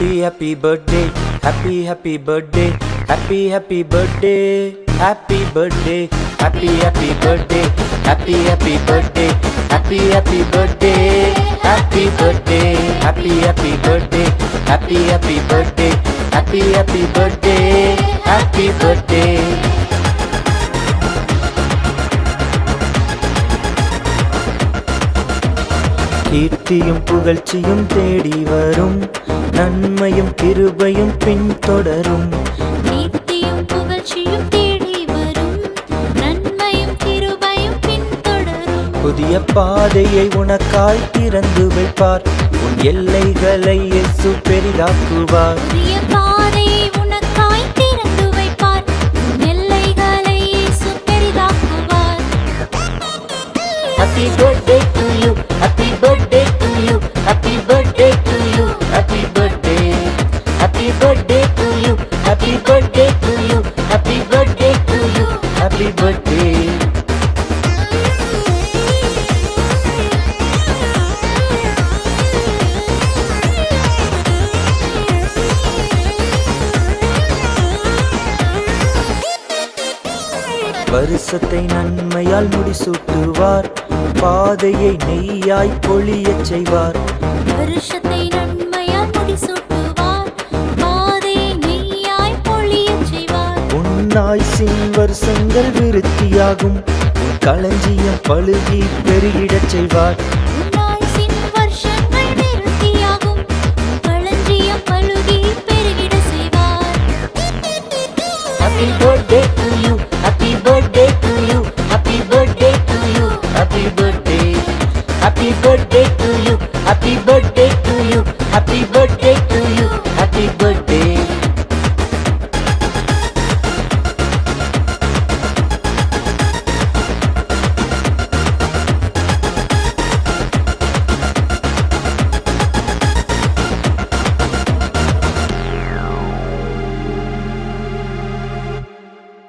Happy happy birthday, happy birthday, happy birthday, happy birthday, happy birthday, happy birthday, happy birthday, happy birthday, happy birthday, happy birthday, happy birthday, happy birthday. கீர்த்தியும் புகழ்ச்சியும் தேடி வரும், நன்மையும் கிருபையும் பின்தொடரும். கீர்த்தியும் புகழ்ச்சியும் தேடி வரும், நன்மையும் கிருபையும் பின்தொடரும். புதிய பாதையை உனக்காய் திறந்து வைப்பார், உன் எல்லைகளை இயேசு பெரிதாக்குவார். புதிய பாதையை உனக்காய் திறந்து வைப்பார், உன் எல்லைகளை இயேசு பெரிதாக்குவார். Happy birthday to you, happy birthday to you, happy birthday to you, happy birthday, happy birthday to you, happy birthday to you, happy birthday to you, happy birthday. வருஷத்தை நன்மையால் முடிசூட்டுவார், பாதையை நெய்யாய் பொழியச் செய்வார். வருஷத்தை நன்மையால் முடிசூட்டுவார், பாதையை நெய்யாய் பொழியச் செய்வார். உன்னாய்சின் வருஷங்கள் விருத்தியாகும், உன் களஞ்சியம் பழுகி பெருகிடச் செய்வார். உன்னாய்சின் வருஷங்கள் விருத்தியாகும், உன் களஞ்சியம் பலுகி பெருகிடச் செய்வார். Happy birthday to you,